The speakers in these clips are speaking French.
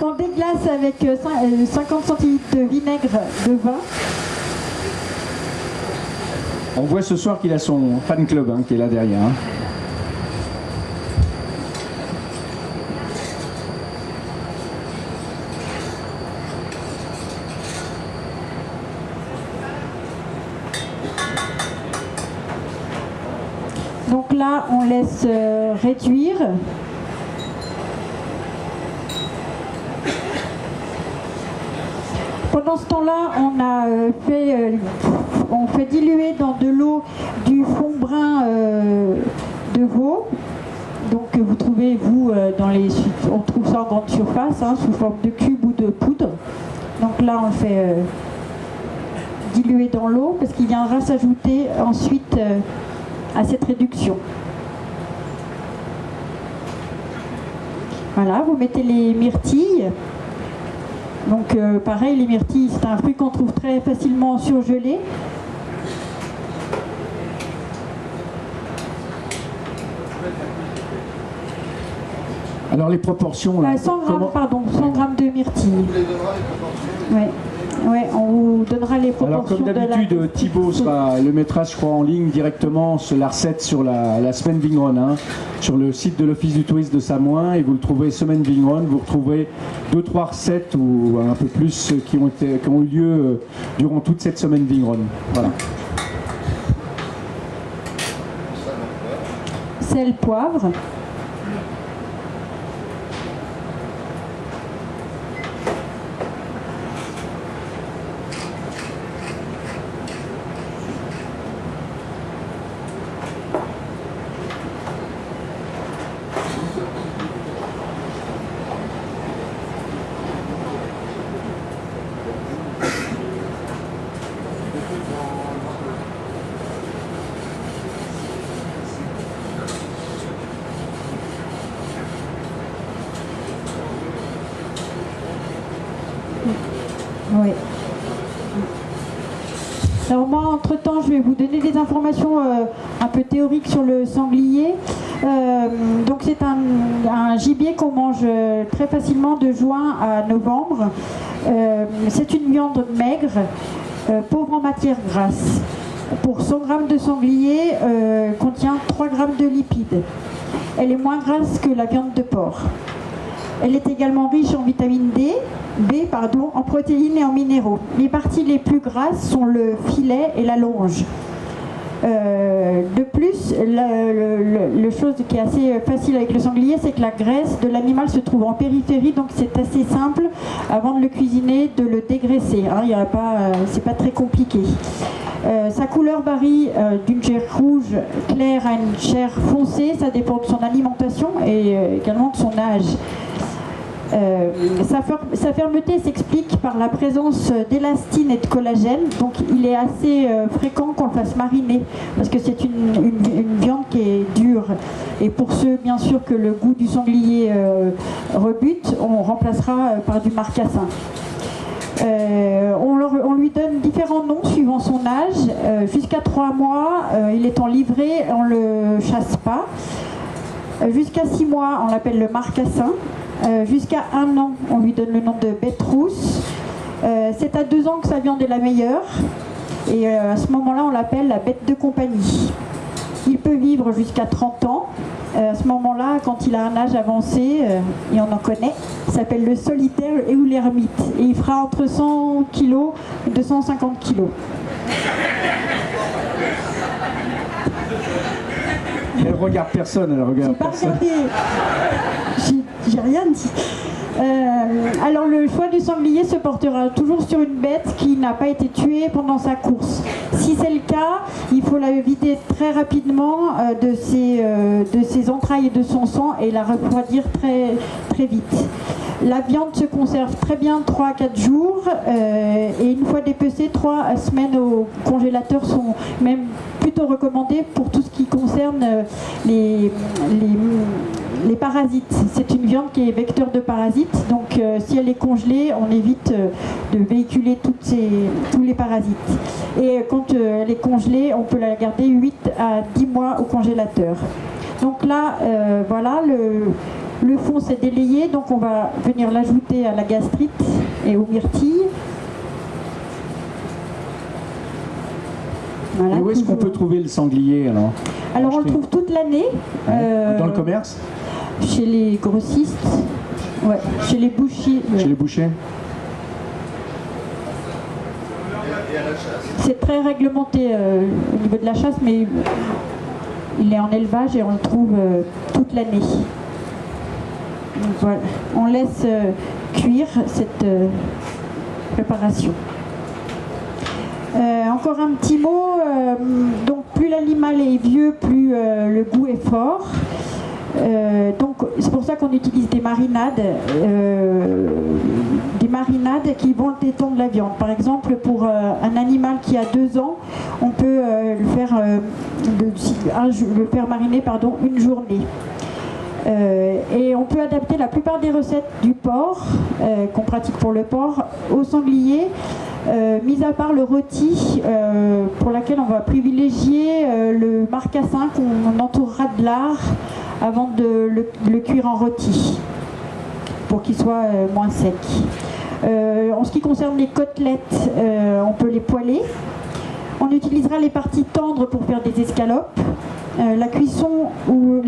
On déglace avec 50 centilitres de vinaigre de vin. On voit ce soir qu'il a son fan club hein, qui est là derrière. Hein. Donc là, on laisse réduire. Pendant ce temps-là, on fait diluer dans de l'eau du fond brun de veau. Donc vous trouvez, on trouve ça en grande surface, hein, sous forme de cube ou de poudre. Donc là, on le fait diluer dans l'eau parce qu'il viendra s'ajouter ensuite à cette réduction. Voilà, vous mettez les myrtilles. Donc pareil, les myrtilles, c'est un fruit qu'on trouve très facilement surgelé. Alors les proportions là, 100 grammes de myrtilles. Ouais, on vous donnera les proportions. Alors comme d'habitude, Thibaut le mettra je crois en ligne directement sur la recette sur la semaine Vigneronne, hein, sur le site de l'Office du tourisme de Samoin, et vous le trouverez semaine Vigneronne, vous retrouverez 2-3 recettes ou un peu plus qui ont eu lieu durant toute cette semaine Vigneronne. Voilà. Sel, poivre. Oui. Alors moi, entre-temps, je vais vous donner des informations un peu théoriques sur le sanglier. Donc c'est un gibier qu'on mange très facilement de juin à novembre. C'est une viande maigre, pauvre en matière grasse. Pour 100 g de sanglier, contient 3 g de lipides. Elle est moins grasse que la viande de porc. Elle est également riche en vitamine B, en protéines et en minéraux. Les parties les plus grasses sont le filet et la longe. De plus, le chose qui est assez facile avec le sanglier, c'est que la graisse de l'animal se trouve en périphérie, donc c'est assez simple, avant de le cuisiner, de le dégraisser. Hein, c'est pas très compliqué. Sa couleur varie d'une chair rouge claire à une chair foncée, ça dépend de son alimentation et également de son âge. Sa fermeté s'explique par la présence d'élastine et de collagène, donc il est assez fréquent qu'on le fasse mariner parce que c'est une viande qui est dure, et pour ceux bien sûr que le goût du sanglier rebute, on remplacera par du marcassin. On lui donne différents noms suivant son âge. Jusqu'à 3 mois, il est en livrée, on ne le chasse pas. Jusqu'à 6 mois, on l'appelle le marcassin. Jusqu'à 1 an, on lui donne le nom de bête rousse. C'est à 2 ans que sa viande est la meilleure. Et à ce moment-là, on l'appelle la bête de compagnie. Il peut vivre jusqu'à 30 ans. À ce moment-là, quand il a un âge avancé, et on en connaît, il s'appelle le solitaire ou l'ermite. Et il fera entre 100 kg et 250 kg. Elle regarde personne, elle regarde personne. J'ai rien dit. Alors le foie du sanglier se portera toujours sur une bête qui n'a pas été tuée pendant sa course. Si c'est le cas, il faut la vider très rapidement de ses entrailles et de son sang et la refroidir très, très vite. La viande se conserve très bien 3 à 4 jours et une fois dépecée, 3 semaines au congélateur sont même plutôt recommandées pour tout ce qui concerne les parasites. C'est une viande qui est vecteur de parasites, donc si elle est congelée, on évite de véhiculer tous les parasites. Et quand elle est congelée, on peut la garder 8 à 10 mois au congélateur. Donc là, voilà, Le fond s'est délayé, donc on va venir l'ajouter à la gastrite et aux myrtilles. Voilà, et où est-ce qu'on peut trouver le sanglier alors? Alors on le trouve toute l'année. Dans le commerce? Chez les grossistes, ouais, chez les bouchers. Chez les bouchers? C'est très réglementé au niveau de la chasse, mais il est en élevage et on le trouve toute l'année. Donc voilà, on laisse cuire cette préparation. Encore un petit mot, donc plus l'animal est vieux, plus le goût est fort. Donc c'est pour ça qu'on utilise des marinades qui vont détendre la viande. Par exemple, pour un animal qui a 2 ans, on peut le faire mariner une journée. Et on peut adapter la plupart des recettes du porc, qu'on pratique pour le porc, au sanglier, mis à part le rôti, pour laquelle on va privilégier le marcassin qu'on entourera de lard avant de le cuire en rôti, pour qu'il soit moins sec. En ce qui concerne les côtelettes, on peut les poêler. On utilisera les parties tendres pour faire des escalopes. La cuisse ou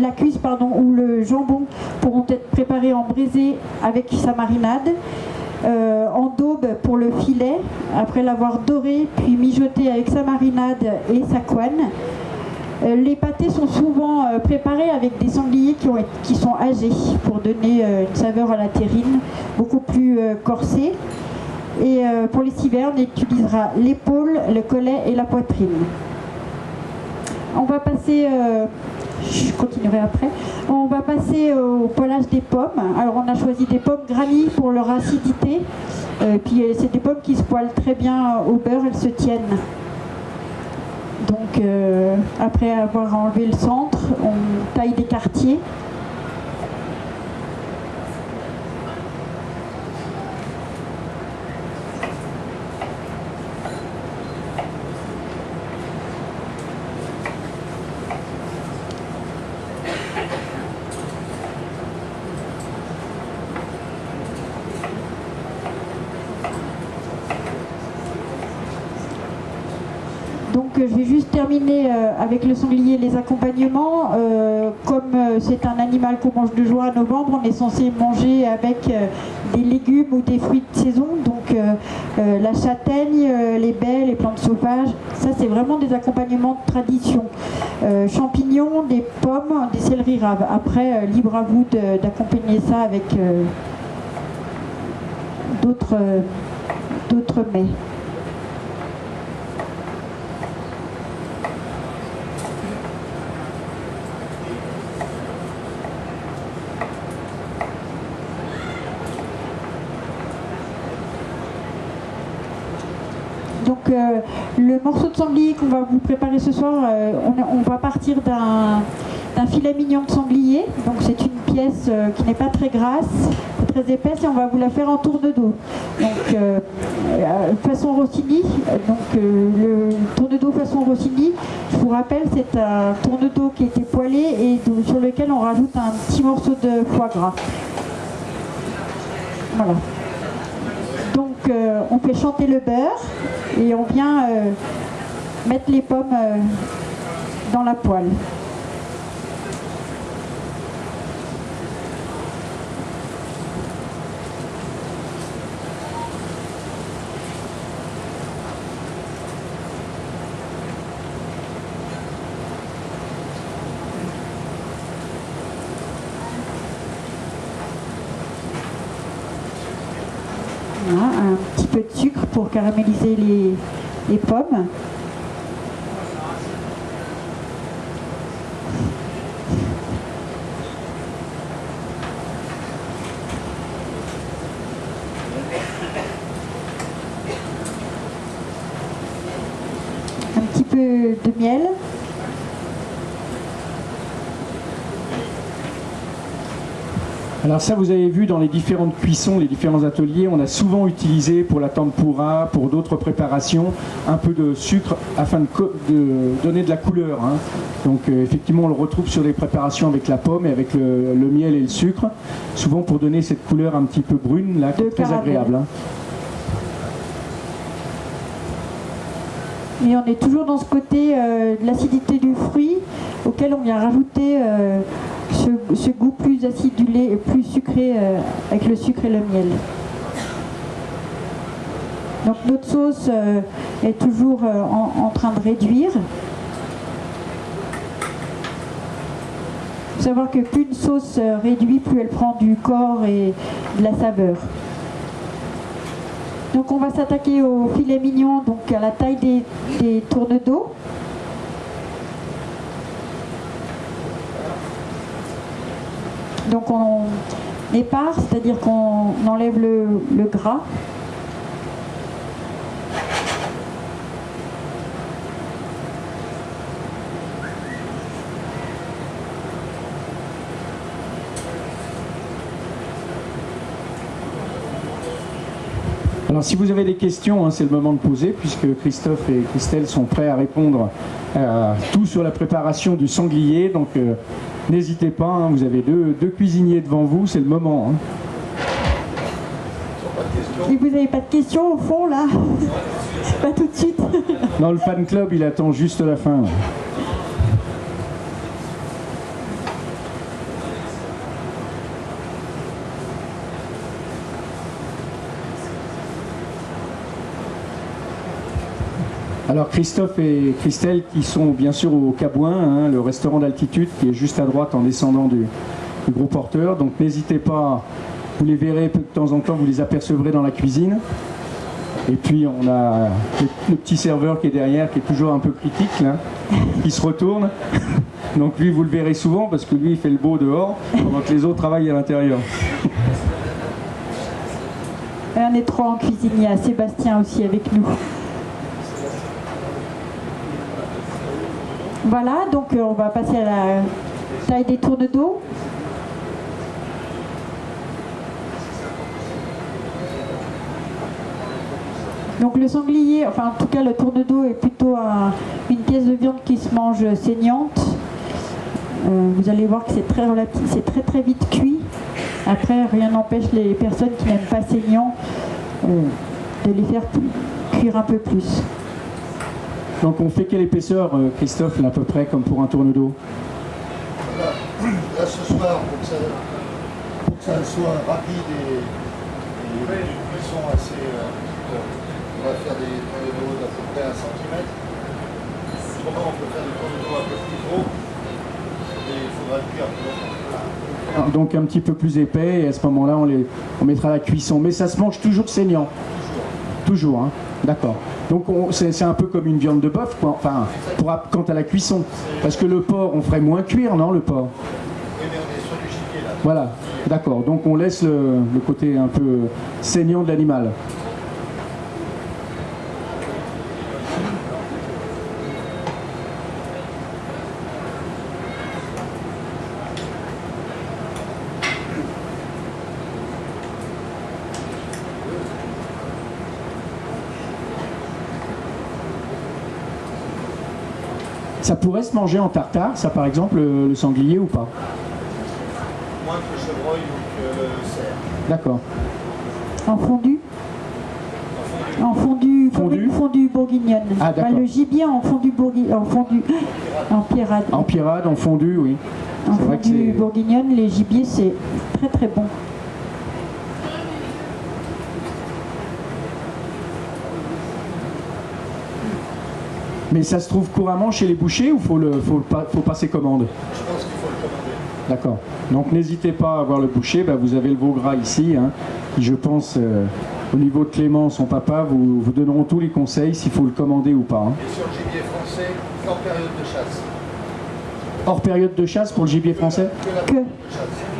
le jambon pourront être préparés en braisé avec sa marinade, en daube pour le filet, après l'avoir doré puis mijoté avec sa marinade et sa couenne. Les pâtés sont souvent préparés avec des sangliers qui sont âgés pour donner une saveur à la terrine beaucoup plus corsée. Et pour les civernes, on utilisera l'épaule, le collet et la poitrine. On va passer, je continuerai après, on va passer au poêlage des pommes. Alors on a choisi des pommes granny pour leur acidité, puis c'est des pommes qui se poêlent très bien au beurre, elles se tiennent. Donc après avoir enlevé le centre, on taille des quartiers. Je vais juste terminer avec le sanglier les accompagnements. Comme c'est un animal qu'on mange de juin à novembre, on est censé manger avec des légumes ou des fruits de saison. Donc la châtaigne, les baies, les plantes sauvages, ça c'est vraiment des accompagnements de tradition. Champignons, des pommes, des céleris raves. Après, libre à vous d'accompagner ça avec d'autres mets. Donc le morceau de sanglier qu'on va vous préparer ce soir, on va partir d'un filet mignon de sanglier. Donc c'est une pièce qui n'est pas très grasse, très épaisse, et on va vous la faire en tourne-dos. Donc façon Rossini. Donc le tourne-dos façon Rossini, je vous rappelle, c'est un tourne-dos qui a été poêlé et sur lequel on rajoute un petit morceau de foie gras. Voilà. Donc on fait chanter le beurre et on vient mettre les pommes dans la poêle. Voilà, un petit peu de sucre pour caraméliser les pommes. Un petit peu de miel. Alors ça, vous avez vu dans les différentes cuissons, les différents ateliers, on a souvent utilisé pour la tempura, pour d'autres préparations, un peu de sucre afin de donner de la couleur. Hein. Donc effectivement, on le retrouve sur les préparations avec la pomme et avec le miel et le sucre, souvent pour donner cette couleur un petit peu brune, là, qui est très agréable. Hein. Et on est toujours dans ce côté de l'acidité du fruit, auquel on vient rajouter ce goût plus acidulé et plus sucré avec le sucre et le miel. Donc notre sauce est toujours en train de réduire. Il faut savoir que plus une sauce réduit, plus elle prend du corps et de la saveur. Donc on va s'attaquer au filet mignon, donc à la taille des tournes d'eau. Donc on épare, c'est-à-dire qu'on enlève le gras. Alors si vous avez des questions, hein, c'est le moment de poser, puisque Christophe et Christelle sont prêts à répondre à tout sur la préparation du sanglier. Donc n'hésitez pas, hein, vous avez deux cuisiniers devant vous, c'est le moment. Hein. Et vous n'avez pas de questions au fond là? Pas tout de suite. Non, le fan club, il attend juste la fin. Là. Alors Christophe et Christelle qui sont bien sûr au Cabouin, hein, le restaurant d'altitude qui est juste à droite en descendant du gros porteur. Donc n'hésitez pas, vous les verrez de temps en temps, vous les apercevrez dans la cuisine. Et puis on a le petit serveur qui est derrière, qui est toujours un peu critique, là, qui se retourne. Donc lui vous le verrez souvent parce que lui il fait le beau dehors pendant que les autres travaillent à l'intérieur. On est trois en cuisine, il y a Sébastien aussi avec nous. Voilà, donc on va passer à la taille des tournes d'eau. Donc le sanglier, enfin en tout cas le tourne d'eau est plutôt une pièce de viande qui se mange saignante. Vous allez voir que c'est très relatif, c'est très vite cuit. Après, rien n'empêche les personnes qui n'aiment pas saignant de les faire cuire un peu plus. Donc on fait quelle épaisseur, Christophe, là, à peu près comme pour un tourne d'eau? Là ce soir, pour que ça soit rapide et cuisson assez... on va faire des tournes d'eau d'à peu près 1 cm. Autrement, on peut faire des tournes d'eau un peu plus gros, et il faudra le cuire plus longtemps. Donc un petit peu plus épais, et à ce moment-là, on mettra la cuisson. Mais ça se mange toujours saignant? Toujours, hein. D'accord. Donc c'est un peu comme une viande de bœuf, quoi. Enfin, quant à la cuisson. Parce que le porc, on ferait moins cuire, non, le porc? Oui, mais on est sur du gibier, là. Voilà, d'accord. Donc on laisse le côté un peu saignant de l'animal. Ça pourrait se manger en tartare, ça par exemple, le sanglier ou pas? Moins que le chevreuil ou que le cerf. D'accord. En fondu? En fondu bourguignonne. Ah, d'accord. Enfin, le gibier en fondu en pierrade. En pierrade, en fondu, oui. En fondu bourguignonne, les gibiers c'est très bon. Mais ça se trouve couramment chez les bouchers ou faut passer commande? Je pense qu'il faut le commander. D'accord. Donc n'hésitez pas à voir le boucher, vous avez le veau gras ici, hein, qui je pense, au niveau de Clément, son papa, vous donneront tous les conseils s'il faut le commander ou pas. Hein. Et sur le gibier français, hors période de chasse. Hors période de chasse pour le gibier français?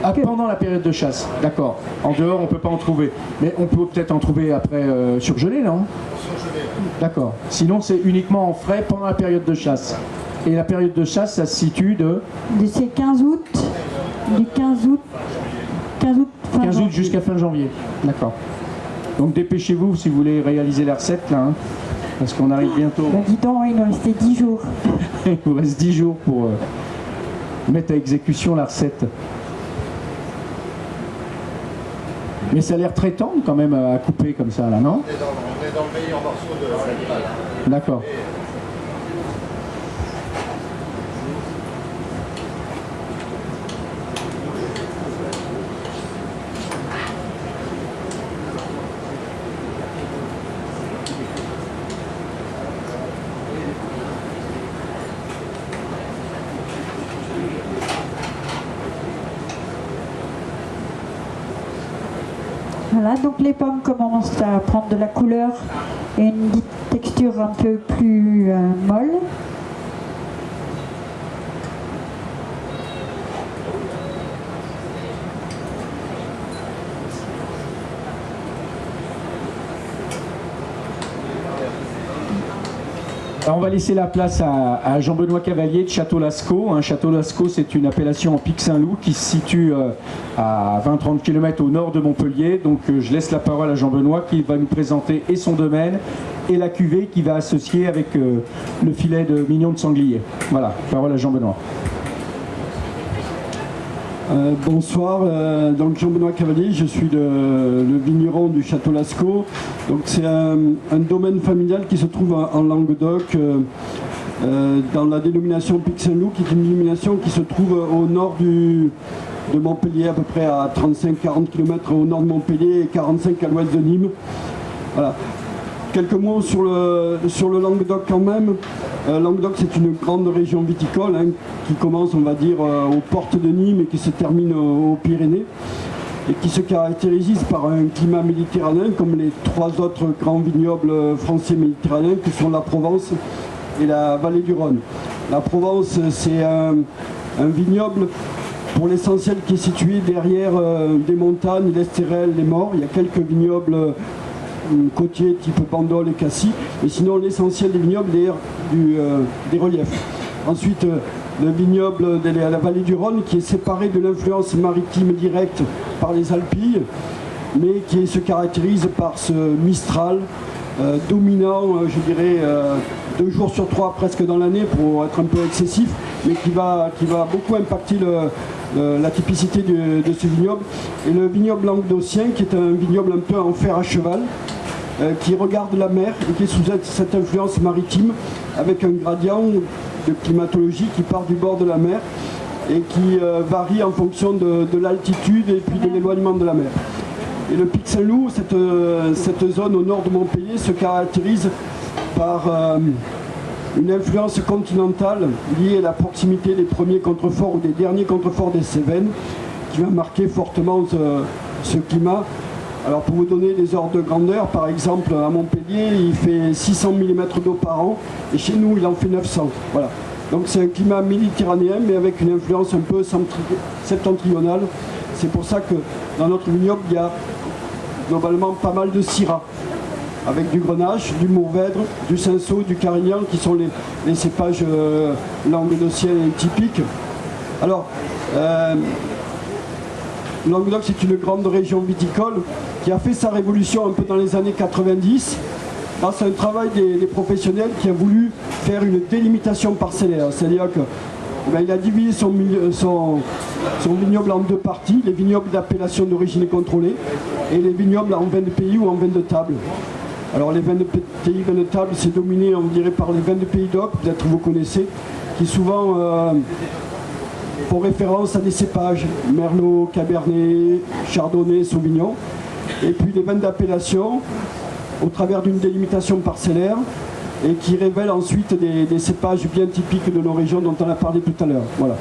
Ah, pendant la période de chasse, d'accord. En dehors, on ne peut pas en trouver. Mais on peut peut-être en trouver après surgelé, non? Surgelé, oui. D'accord. Sinon, c'est uniquement en frais pendant la période de chasse. Et la période de chasse, ça se situe de... C'est 15 août, du 15 août 15 août. 15 août jusqu'à fin janvier. D'accord. Donc dépêchez-vous si vous voulez réaliser la recette là, hein, parce qu'on arrive bientôt. Ben, dis donc, il nous restait 10 jours. Il vous reste 10 jours pour mettre à exécution la recette. Mais ça a l'air très tendre quand même à couper comme ça là, non? On est dans le meilleur morceau de l'animal. D'accord. Voilà, donc les pommes commencent à prendre de la couleur et une texture un peu plus molle. Alors on va laisser la place à Jean-Benoît Cavalier de Château-Lascaux. Château-Lascaux, c'est une appellation en Pic-Saint-Loup qui se situe à 20-30 km au nord de Montpellier. Donc je laisse la parole à Jean-Benoît qui va nous présenter et son domaine et la cuvée qui va associer avec le filet de mignon de sanglier. Voilà, parole à Jean-Benoît. Bonsoir, donc Jean-Benoît Cavalier, je suis le vigneron du Château-Lascaux. Donc c'est un domaine familial qui se trouve en Languedoc, dans la dénomination Pic-Saint-Loup, qui est une dénomination qui se trouve au nord de Montpellier, à peu près à 35-40 km au nord de Montpellier et 45 à l'ouest de Nîmes. Voilà. Quelques mots sur le Languedoc quand même. Languedoc, c'est une grande région viticole qui commence, on va dire, aux portes de Nîmes et qui se termine aux Pyrénées et qui se caractérise par un climat méditerranéen comme les trois autres grands vignobles français méditerranéens que sont la Provence et la vallée du Rhône. La Provence, c'est un vignoble pour l'essentiel qui est situé derrière des montagnes, l'Estérel, les Maures. Il y a quelques vignobles côtiers type Bandol et Cassis, mais sinon l'essentiel des vignobles des reliefs. Ensuite, le vignoble de la vallée du Rhône qui est séparé de l'influence maritime directe par les Alpilles, mais qui se caractérise par ce Mistral dominant, je dirais, 2 jours sur 3 presque dans l'année pour être un peu excessif, mais qui va beaucoup impacter la typicité de ce vignoble. Et le vignoble languedocien qui est un vignoble un peu en fer à cheval, qui regarde la mer et qui est sous cette influence maritime avec un gradient de climatologie qui part du bord de la mer et qui varie en fonction de l'altitude et puis de l'éloignement de la mer. Et le Pic-Saint-Loup, cette zone au nord de Montpellier, se caractérise par une influence continentale liée à la proximité des premiers contreforts ou des derniers contreforts des Cévennes, qui va marquer fortement ce climat. Alors pour vous donner des ordres de grandeur, par exemple à Montpellier, il fait 600 mm d'eau par an, et chez nous il en fait 900. Voilà. Donc c'est un climat méditerranéen, mais avec une influence un peu septentrionale. C'est pour ça que dans notre vignoble, il y a globalement pas mal de syrah, avec du grenache, du mourvèdre, du cinsault, du carignan, qui sont les cépages languedociens typiques. Alors, Languedoc, c'est une grande région viticole qui a fait sa révolution un peu dans les années 90 grâce à un travail des professionnels qui a voulu faire une délimitation parcellaire. C'est-à-dire qu'il a divisé son vignoble en 2 parties, les vignobles d'appellation d'origine contrôlée et les vignobles en vin de pays ou en vin de table. Alors les vins de pays, vins de table, c'est dominé, on dirait, par les vins de pays d'Oc, peut-être vous connaissez, qui souvent font référence à des cépages, Merlot, Cabernet, Chardonnay, Sauvignon, et puis les vins d'appellation au travers d'une délimitation parcellaire et qui révèlent ensuite des cépages bien typiques de nos régions dont on a parlé tout à l'heure. Voilà.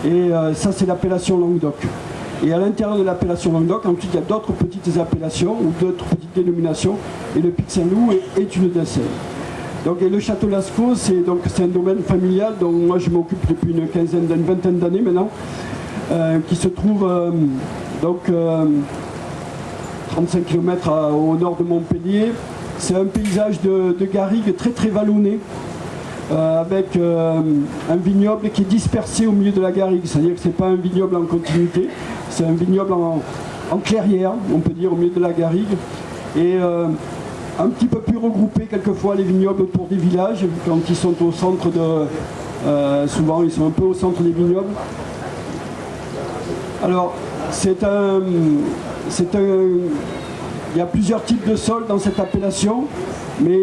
Et ça, c'est l'appellation Languedoc. Et à l'intérieur de l'appellation Languedoc, ensuite, il y a d'autres petites appellations ou d'autres petites dénominations, et le Pic-Saint-Loup est une de celles. Donc, et le Château-Lascaux, c'est un domaine familial dont moi je m'occupe depuis une vingtaine d'années maintenant, qui se trouve 35 km au nord de Montpellier. C'est un paysage de garrigues très très vallonné, avec un vignoble qui est dispersé au milieu de la garrigue, c'est-à-dire que ce n'est pas un vignoble en continuité, C'est un vignoble en clairière, on peut dire, au milieu de la garrigue. Et un petit peu plus regroupé quelquefois les vignobles autour des villages, quand ils sont au centre de... souvent ils sont un peu au centre des vignobles. Alors, il y a plusieurs types de sols dans cette appellation, mais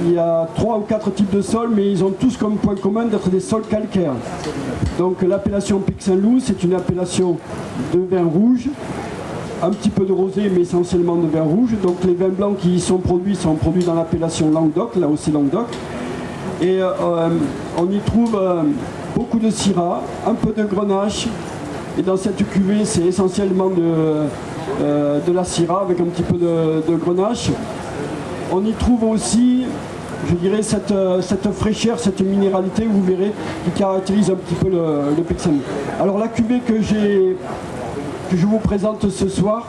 il y a 3 ou 4 types de sols, mais ils ont tous comme point commun d'être des sols calcaires. Donc l'appellation Pic Saint-Loup, c'est une appellation de vin rouge, un petit peu de rosé, mais essentiellement de vin rouge. Donc les vins blancs qui y sont produits dans l'appellation Languedoc, là aussi Languedoc. Et on y trouve beaucoup de syrah, un peu de grenache. Et dans cette cuvée, c'est essentiellement de la syrah avec un petit peu de grenache. On y trouve aussi, je dirais, cette fraîcheur, cette minéralité, vous verrez, qui caractérise un petit peu le Pic Saint-Loup. Alors la cuvée que je vous présente ce soir,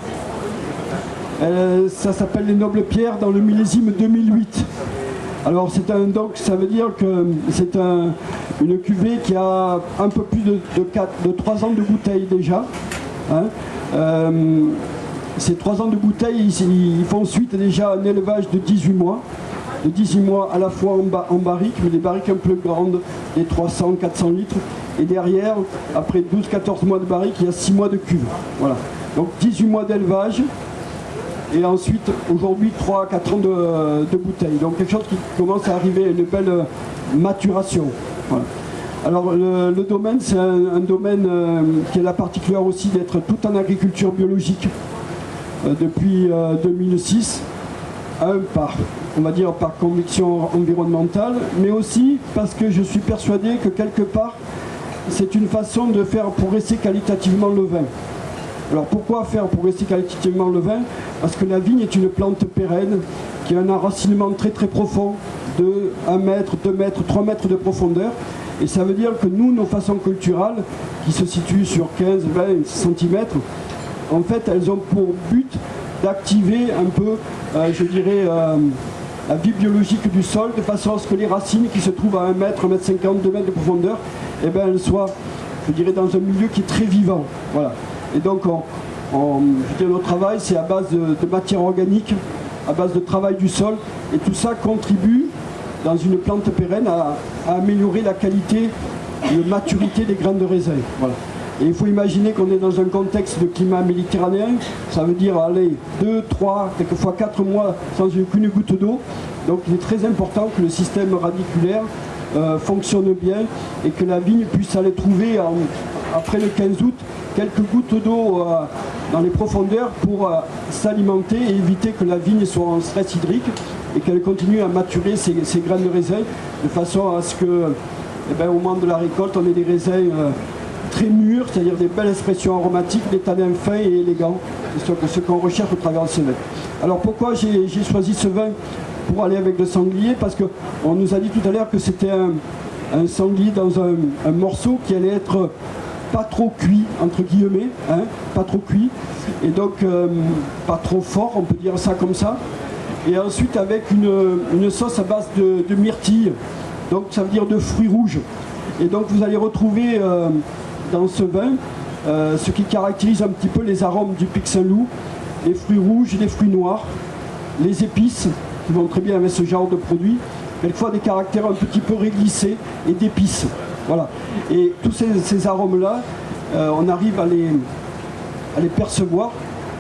ça s'appelle les Nobles Pierres dans le millésime 2008. Alors ça veut dire que c'est une cuvée qui a un peu plus de 3 ans de bouteille déjà. Hein. Ces 3 ans de bouteille, ils font suite déjà un élevage de 18 mois. De 18 mois à la fois en barrique, mais des barriques un peu grandes, des 300-400 litres. Et derrière, après 12-14 mois de barrique, il y a 6 mois de cuve. Voilà. Donc 18 mois d'élevage. Et ensuite, aujourd'hui, 3 à 4 ans de bouteille. Donc quelque chose qui commence à arriver à une belle maturation. Voilà. Alors le domaine, c'est un domaine qui a la particulière aussi d'être tout en agriculture biologique depuis 2006. On va dire par conviction environnementale, mais aussi parce que je suis persuadé que quelque part, c'est une façon de faire progresser qualitativement le vin. Alors pourquoi faire progresser qualitativement le vin? Parce que la vigne est une plante pérenne qui a un enracinement très très profond de 1 mètre, 2 mètres, 3 mètres de profondeur. Et ça veut dire que nous, nos façons culturales, qui se situent sur 15, 20 cm, en fait, elles ont pour but d'activer un peu, je dirais, la vie biologique du sol, de façon à ce que les racines qui se trouvent à 1 mètre, 1 mètre 50, 2 mètres de profondeur, eh bien, elles soient, je dirais, dans un milieu qui est très vivant. Voilà. Et donc, je dirais, notre travail, c'est à base de matière organique, à base de travail du sol, et tout ça contribue, dans une plante pérenne, à améliorer la qualité, la maturité des grains de raisin. Voilà. Et il faut imaginer qu'on est dans un contexte de climat méditerranéen, ça veut dire aller 2, 3, quelquefois 4 mois sans aucune goutte d'eau. Donc il est très important que le système radiculaire fonctionne bien et que la vigne puisse aller trouver après le 15 août quelques gouttes d'eau dans les profondeurs pour s'alimenter et éviter que la vigne soit en stress hydrique et qu'elle continue à maturer ses grains de raisin de façon à ce que, au moment de la récolte, on ait des raisins très mûrs, c'est-à-dire des belles expressions aromatiques, des tanins fins et élégants. C'est ce qu'on recherche au travers de ce vin. Alors pourquoi j'ai choisi ce vin pour aller avec le sanglier? Parce qu'on nous a dit tout à l'heure que c'était un sanglier dans un morceau qui allait être pas trop cuit, entre guillemets, hein, pas trop cuit, et donc pas trop fort, on peut dire ça comme ça. Et ensuite avec une sauce à base de myrtille, donc ça veut dire de fruits rouges. Et donc vous allez retrouver dans ce vin ce qui caractérise un petit peu les arômes du Pic Saint-Loup, les fruits rouges, les fruits noirs, les épices qui vont très bien avec ce genre de produit, quelquefois des caractères un petit peu réglissés et d'épices. Voilà. Et tous ces arômes-là, on arrive à les percevoir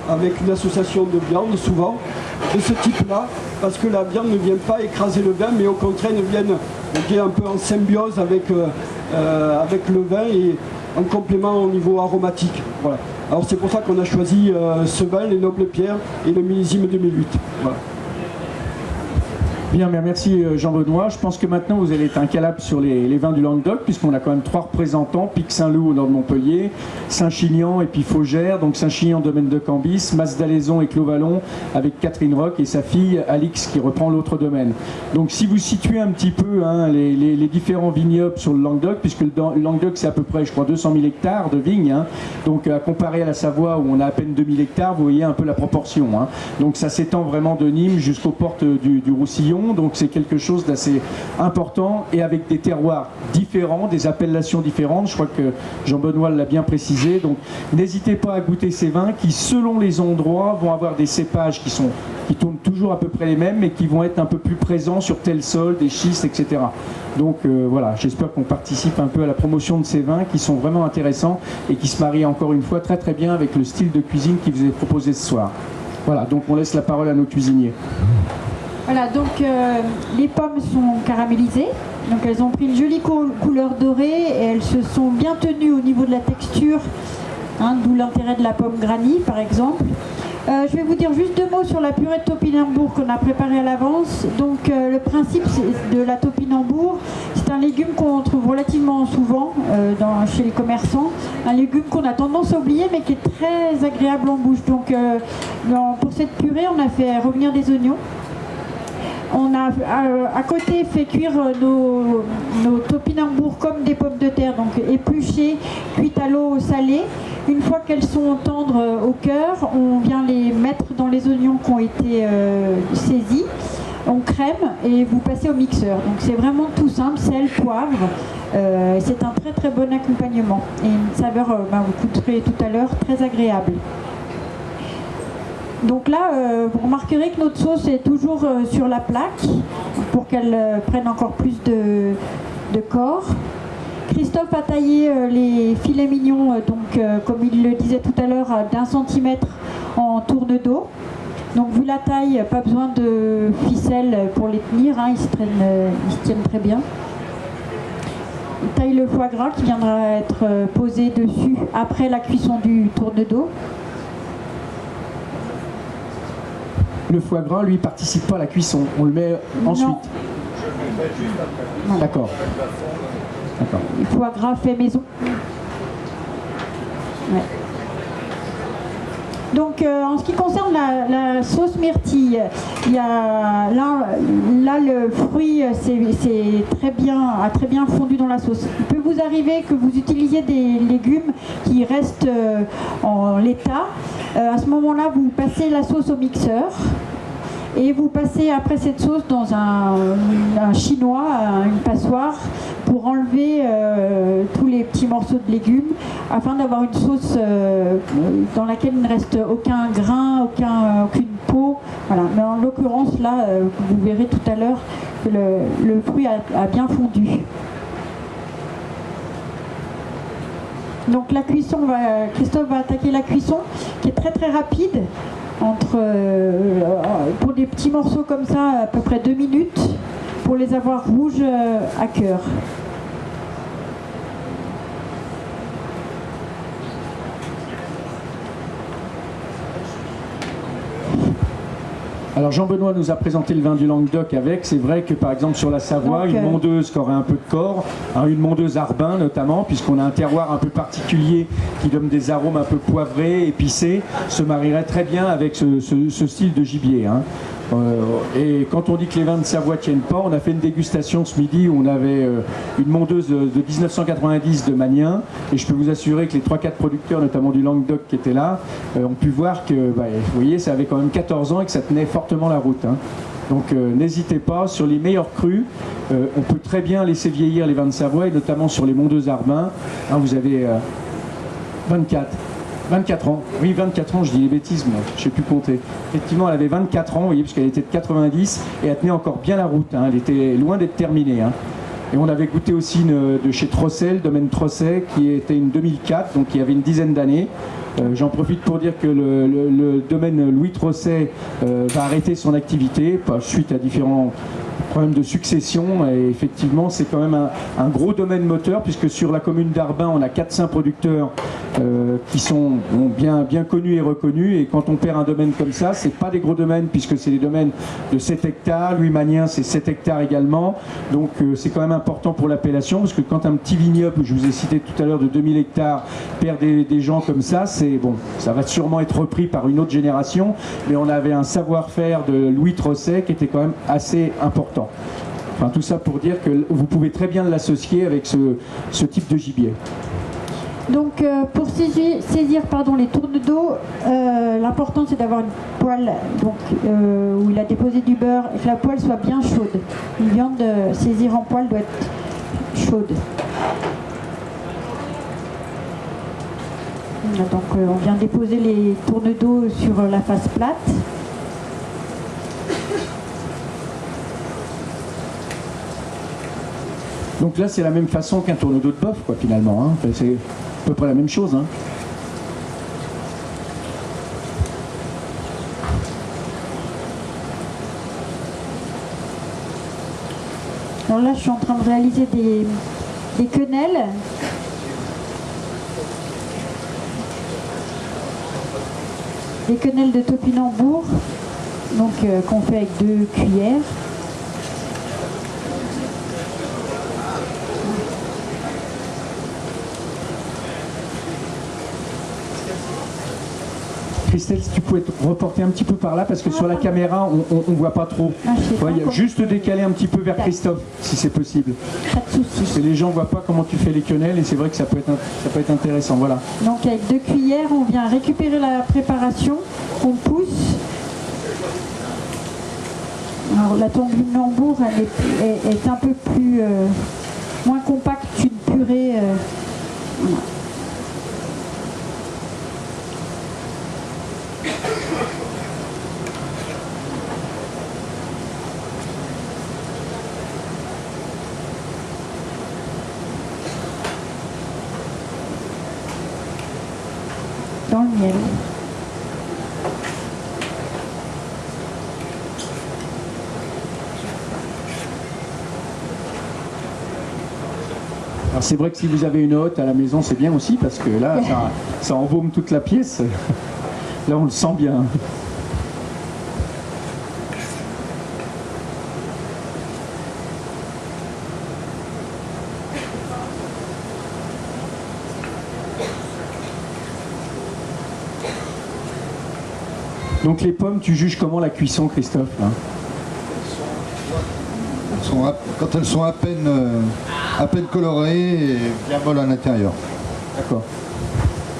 avec une association de viande, souvent, de ce type-là, parce que la viande ne vient pas écraser le vin, mais au contraire, elle vient un peu en symbiose avec le vin et en complément au niveau aromatique. Voilà. Alors c'est pour ça qu'on a choisi ce vin, les Nobles Pierres et le millésime 2008. Voilà. Bien, merci Jean-Benoît. Je pense que maintenant vous allez être incalable sur les vins du Languedoc, puisqu'on a quand même 3 représentants, Pic Saint-Loup au nord de Montpellier, Saint-Chinian et puis Faugère, donc Saint-Chinian domaine de Cambis, Mas-d'Alaison et Clos-Vallon avec Catherine Roch et sa fille Alix qui reprend l'autre domaine. Donc si vous situez un petit peu les différents vignobles sur le Languedoc, puisque le Languedoc c'est à peu près je crois 200 000 hectares de vignes, hein, donc à comparer à la Savoie où on a à peine 2000 hectares, vous voyez un peu la proportion. Hein. Donc ça s'étend vraiment de Nîmes jusqu'aux portes du Roussillon échantillons, donc c'est quelque chose d'assez important et avec des terroirs différents, des appellations différentes. Je crois que Jean-Benoît l'a bien précisé. Donc n'hésitez pas à goûter ces vins qui, selon les endroits, vont avoir des cépages qui tournent toujours à peu près les mêmes, mais qui vont être un peu plus présents sur tel sol, des schistes, etc. Donc voilà, j'espère qu'on participe un peu à la promotion de ces vins qui sont vraiment intéressants et qui se marient encore une fois très très bien avec le style de cuisine qui vous est proposé ce soir. Voilà, donc on laisse la parole à nos cuisiniers. Voilà, donc les pommes sont caramélisées, donc elles ont pris une jolie couleur dorée et elles se sont bien tenues au niveau de la texture, hein, d'où l'intérêt de la pomme granny par exemple. Je vais vous dire juste 2 mots sur la purée de topinambour qu'on a préparée à l'avance. Donc le principe de la topinambour, c'est un légume qu'on trouve relativement souvent chez les commerçants. Un légume qu'on a tendance à oublier mais qui est très agréable en bouche. Donc pour cette purée, on a fait revenir des oignons. On a à côté fait cuire nos topinambours comme des pommes de terre, donc épluchées, cuites à l'eau salée. Une fois qu'elles sont tendres au cœur, on vient les mettre dans les oignons qui ont été saisis. On crème et vous passez au mixeur. Donc c'est vraiment tout simple, sel, poivre. C'est un très très bon accompagnement et une saveur, vous goûterez tout à l'heure, très agréable. Donc là, vous remarquerez que notre sauce est toujours sur la plaque pour qu'elle prenne encore plus de corps. Christophe a taillé les filets mignons, comme il le disait tout à l'heure, d'1 centimètre en tourne-dos. Donc vu la taille, pas besoin de ficelle pour les tenir, hein, ils se tiennent très bien. Il taille le foie gras qui viendra être posé dessus après la cuisson du tourne-dos. Le foie gras, lui, participe pas à la cuisson. On le met ensuite. Non. D'accord. D'accord. Le foie gras fait maison. Ouais. Donc en ce qui concerne la sauce myrtille, il y a là le fruit a très bien fondu dans la sauce. Il peut vous arriver que vous utilisiez des légumes qui restent en l'état. À ce moment-là, vous passez la sauce au mixeur. Et vous passez après cette sauce dans un chinois, une passoire, pour enlever tous les petits morceaux de légumes, afin d'avoir une sauce dans laquelle il ne reste aucun grain, aucune peau. Voilà. Mais en l'occurrence, là, vous verrez tout à l'heure que le fruit a bien fondu. Donc la cuisson, Christophe va attaquer la cuisson, qui est très très rapide. Pour des petits morceaux comme ça, à peu près 2 minutes, pour les avoir rouges à cœur. Alors Jean-Benoît nous a présenté le vin du Languedoc avec. C'est vrai que par exemple sur la Savoie, une mondeuse qui aurait un peu de corps, hein, une mondeuse Arbin notamment, puisqu'on a un terroir un peu particulier qui donne des arômes un peu poivrés, épicés, se marierait très bien avec ce style de gibier. Hein. Et quand on dit que les vins de Savoie tiennent pas, on a fait une dégustation ce midi où on avait une mondeuse de 1990 de Magnin, et je peux vous assurer que les 3-4 producteurs, notamment du Languedoc qui étaient là, ont pu voir que, vous voyez, ça avait quand même 14 ans et que ça tenait fortement la route. Hein. Donc n'hésitez pas, sur les meilleurs crus, on peut très bien laisser vieillir les vins de Savoie, et notamment sur les mondeuses Arbin. Hein, vous avez 24 ans. Oui, 24 ans, je dis les bêtises, moi, je ne sais plus compter. Effectivement, elle avait 24 ans, vous voyez, parce qu'elle était de 90, et elle tenait encore bien la route, hein, elle était loin d'être terminée. Hein. Et on avait goûté aussi de chez Trosset, le domaine Trosset, qui était une 2004, donc qui avait une dizaine d'années. J'en profite pour dire que le domaine Louis Trosset va arrêter son activité, suite à différents problème de succession, et effectivement c'est quand même un gros domaine moteur, puisque sur la commune d'Arbin on a 4-5 producteurs qui sont bien connus et reconnus, et quand on perd un domaine comme ça, c'est pas des gros domaines puisque c'est des domaines de 7 hectares, Louis Magnin c'est 7 hectares également, donc c'est quand même important pour l'appellation, parce que quand un petit vignoble, je vous ai cité tout à l'heure, de 2000 hectares perd des gens comme ça, c'est bon, ça va sûrement être repris par une autre génération, mais on avait un savoir-faire de Louis Trosset qui était quand même assez important. Enfin, tout ça pour dire que vous pouvez très bien l'associer avec ce type de gibier. Donc pour saisir les tournes d'eau, l'important c'est d'avoir une poêle où il a déposé du beurre et que la poêle soit bien chaude. Une viande saisir en poêle doit être chaude. Donc on vient déposer les tournes d'eau sur la face plate. Donc là, c'est la même façon qu'un tourne d'eau de bœuf, quoi, finalement. Hein. Enfin, c'est à peu près la même chose. Hein. Alors là, je suis en train de réaliser des quenelles. Des quenelles de topinambour, donc qu'on fait avec 2 cuillères. Christelle, si tu pouvais te reporter un petit peu par là, parce que sur la caméra, on ne voit pas trop. Juste décaler un petit peu vers Christophe, si c'est possible. Pas de souci. Parce que les gens ne voient pas comment tu fais les quenelles, et c'est vrai que ça peut être intéressant. Voilà. Donc avec 2 cuillères, on vient récupérer la préparation, on pousse. Alors la topinambour, elle est un peu plus moins compacte qu'une purée. Voilà. Dans le miel. Alors c'est vrai que si vous avez une hotte à la maison, c'est bien aussi, parce que là, ça embaume toute la pièce. Là, on le sent bien. Donc les pommes, tu juges comment la cuisson, Christophe, hein? Quand elles sont à peine colorées et bien molles à l'intérieur. D'accord.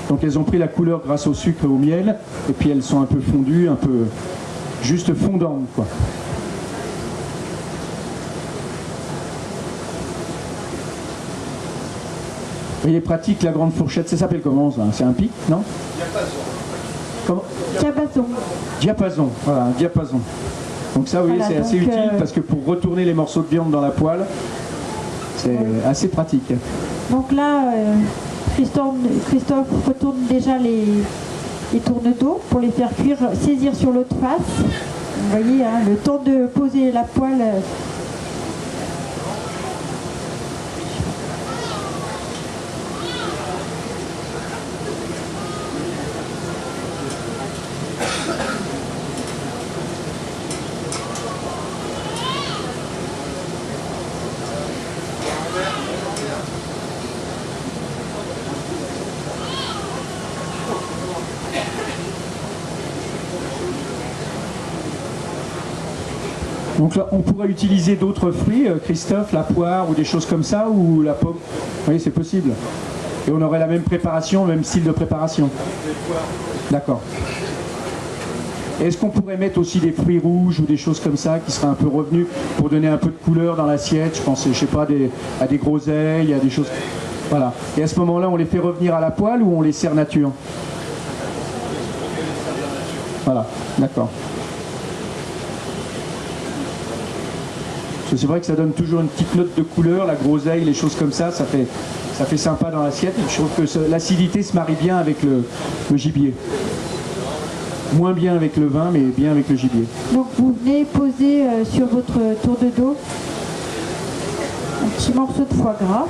Donc elles ont pris la couleur grâce au sucre et au miel, et puis elles sont un peu fondues, un peu juste fondantes, quoi. Il est pratique la grande fourchette, ça s'appelle comment ça? C'est un pic, non? Diapason. Comment? Diapason. Diapason, voilà, un diapason. Donc ça, oui, Voilà, c'est assez donc, utile parce que pour retourner les morceaux de viande dans la poêle, c'est assez pratique. Donc là, Christophe retourne déjà les tournes d'eau pour les faire cuire, saisir sur l'autre face. Vous voyez, hein, le temps de poser la poêle. Donc là, on pourrait utiliser d'autres fruits, Christophe, la poire ou des choses comme ça, ou la pomme. Oui, c'est possible. Et on aurait la même préparation, le même style de préparation. D'accord. Est-ce qu'on pourrait mettre aussi des fruits rouges ou des choses comme ça qui seraient un peu revenus pour donner un peu de couleur dans l'assiette? Je pense, je sais pas, à des groseilles, à des choses. Voilà. Et à ce moment-là, on les fait revenir à la poêle ou on les sert nature? Voilà, d'accord. Parce que c'est vrai que ça donne toujours une petite note de couleur, la groseille, les choses comme ça, ça fait sympa dans l'assiette. Je trouve que l'acidité se marie bien avec le gibier. Moins bien avec le vin, mais bien avec le gibier. Donc vous venez poser sur votre tour de dos un petit morceau de foie gras.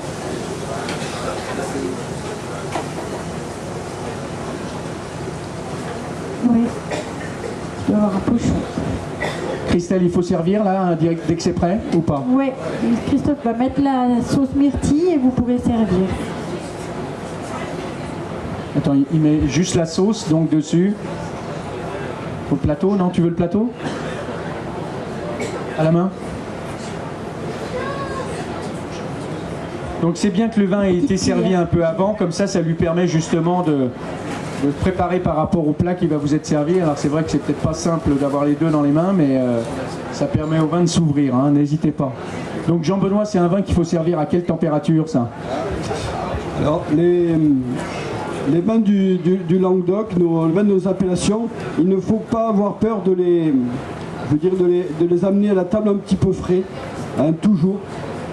Oui, il doit y avoir un pochon. Christelle, il faut servir là, direct, dès que c'est prêt ou pas? Oui, Christophe va mettre la sauce myrtille et vous pourrez servir. Attends, il met juste la sauce donc dessus. Au plateau, non? Tu veux le plateau? À la main? Donc c'est bien que le vin ait été servi un peu avant, comme ça lui permet justement de préparer par rapport au plat qui va vous être servi. Alors c'est vrai que c'est peut-être pas simple d'avoir les deux dans les mains, mais ça permet au vin de s'ouvrir, hein, n'hésitez pas. Donc Jean-Benoît, c'est un vin qu'il faut servir à quelle température, ça? Alors les vins du Languedoc, les vins de nos appellations, il ne faut pas avoir peur de les amener à la table un petit peu frais, hein, toujours.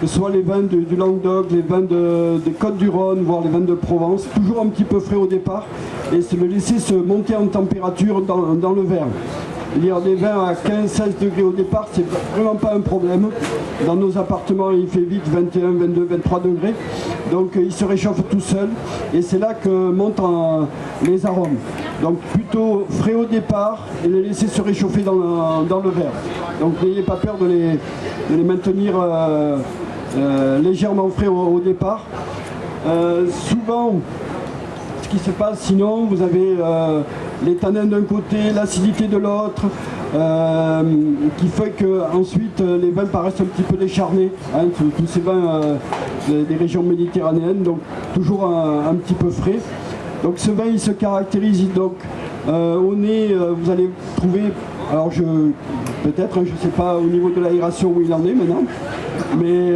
Que ce soit les vins du Languedoc, les vins des Côtes-du-Rhône, voire les vins de Provence, toujours un petit peu frais au départ, et c'est le laisser se monter en température dans le verre. Il y a des vins à 15-16 degrés au départ, c'est vraiment pas un problème. Dans nos appartements, il fait vite 21, 22, 23 degrés, donc il se réchauffe tout seul, et c'est là que montent les arômes. Donc plutôt frais au départ, et les laisser se réchauffer dans le verre. Donc n'ayez pas peur de les maintenir légèrement frais au départ. Souvent, ce qui se passe sinon, vous avez les tanins d'un côté, l'acidité de l'autre, qui fait que ensuite les vins paraissent un petit peu décharnés, hein, tous ces vins des régions méditerranéennes, donc toujours un petit peu frais. Donc ce vin il se caractérise donc au nez, vous allez trouver, alors peut-être, je ne sais pas au niveau de l'aération où il en est maintenant, mais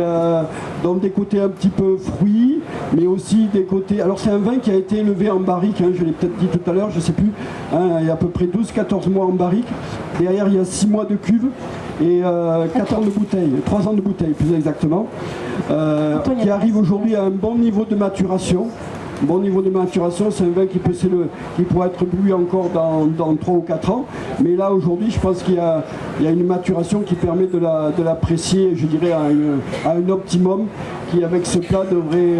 donc des côtés un petit peu fruits, mais aussi des côtés... Alors c'est un vin qui a été élevé en barrique, hein, je l'ai peut-être dit tout à l'heure, je ne sais plus, hein, il y a à peu près 12-14 mois en barrique, derrière il y a 6 mois de cuve et 4 ans de bouteille, 3 ans de bouteille plus exactement, qui arrive aujourd'hui à un bon niveau de maturation. Bon niveau de maturation, c'est un vin qui pourrait être bu encore dans 3 ou 4 ans. Mais là, aujourd'hui, je pense qu'il y a une maturation qui permet de l'apprécier, je dirais, à un optimum, qui avec ce plat devrait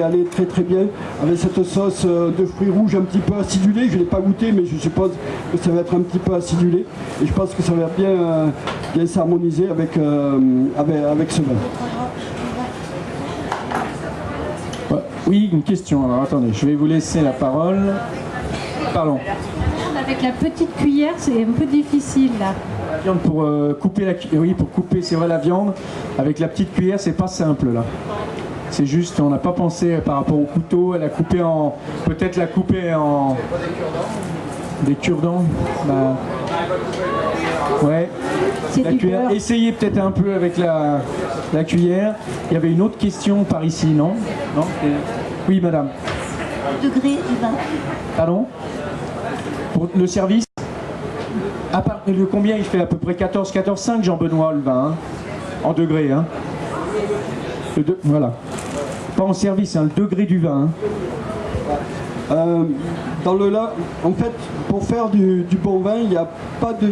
aller très très bien. Avec cette sauce de fruits rouges un petit peu acidulée, je ne l'ai pas goûté, mais je suppose que ça va être un petit peu acidulé. Et je pense que ça va bien s'harmoniser avec ce vin. Oui, une question. Alors attendez, je vais vous laisser la parole. Pardon. Avec la petite cuillère, c'est un peu difficile là. La viande pour couper pour couper, c'est vrai, la viande. Avec la petite cuillère, c'est pas simple là. C'est juste, on n'a pas pensé par rapport au couteau. Elle a coupé peut-être la couper en des cure-dents. Bah, ouais. La cuillère. Essayez peut-être un peu avec la cuillère. Il y avait une autre question par ici, non? Non. Oui, madame. Degré du vin. Pardon? Pour le service? Combien il fait? À peu près 14,5 Jean-Benoît, le vin, hein, en degrés. Hein. Voilà. Pas en service, hein, le degré du vin. Hein. En fait, pour faire du bon vin, il n'y a pas de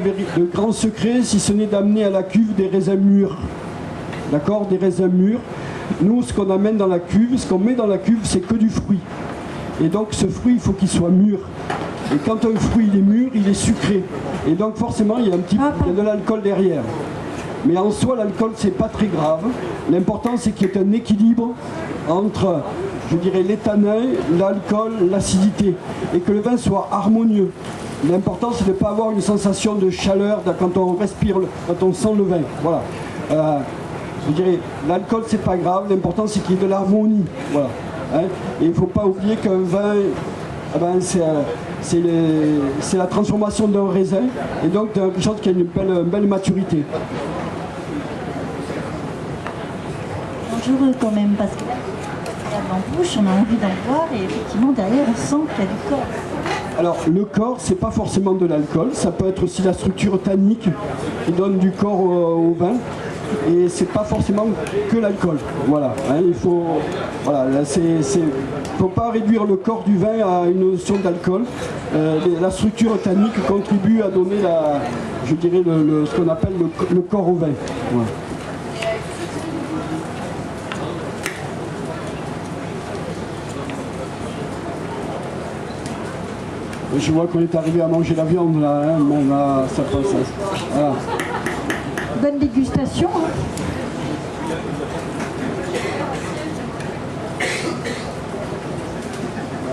grand secret, si ce n'est d'amener à la cuve des raisins mûrs. D'accord? Des raisins mûrs. Nous, ce qu'on amène dans la cuve, ce qu'on met dans la cuve, c'est que du fruit. Et donc, ce fruit, il faut qu'il soit mûr. Et quand un fruit il est mûr, il est sucré. Et donc, forcément, il y a de l'alcool derrière. Mais en soi, l'alcool, c'est pas très grave. L'important, c'est qu'il y ait un équilibre entre, je dirais, les tanins, l'alcool, l'acidité. Et que le vin soit harmonieux. L'important, c'est de ne pas avoir une sensation de chaleur quand on respire, quand on sent le vin. Voilà. Je dirais, l'alcool, c'est pas grave. L'important, c'est qu'il y ait de l'harmonie. Voilà. Hein, et il ne faut pas oublier qu'un vin, c'est la transformation d'un raisin. Et donc, quelque chose qui a une belle maturité. Dangereux quand même, parce que en bouche, on a envie d'en boire et effectivement derrière on sent qu'il y a du corps. Alors le corps, c'est pas forcément de l'alcool, ça peut être aussi la structure tannique qui donne du corps au vin. Et c'est pas forcément que l'alcool. Voilà. Hein, faut pas réduire le corps du vin à une notion d'alcool. La structure tannique contribue à donner ce qu'on appelle le corps au vin. Voilà. Je vois qu'on est arrivé à manger la viande là, hein. Bon, là, ça passe. Voilà. Bonne dégustation. Hein.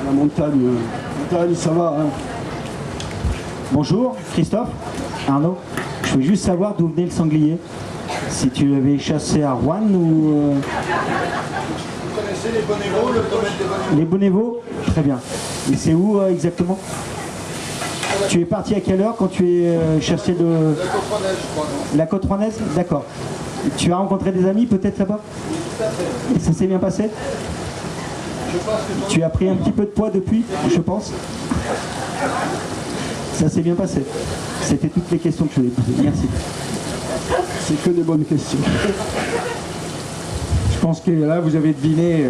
La montagne, ça va. Hein. Bonjour, Christophe, Arnaud. Je voulais juste savoir d'où venait le sanglier. Si tu avais chassé à Rouen ou... Vous connaissez les Bonnévaux, le domaine des Bonnévaux? Les Bonnévaux? Très bien. Et c'est où exactement? Tu es parti à quelle heure quand tu es chassé de... La côte rouennaise, je crois, non? La côte rouennaise? D'accord. Tu as rencontré des amis peut-être là-bas? Et ça s'est bien passé? Je pense que Tu as pris un petit peu de poids depuis, je pense? Ça s'est bien passé. C'était toutes les questions que je voulais poser. Merci. C'est que des bonnes questions. Je pense que là, vous avez deviné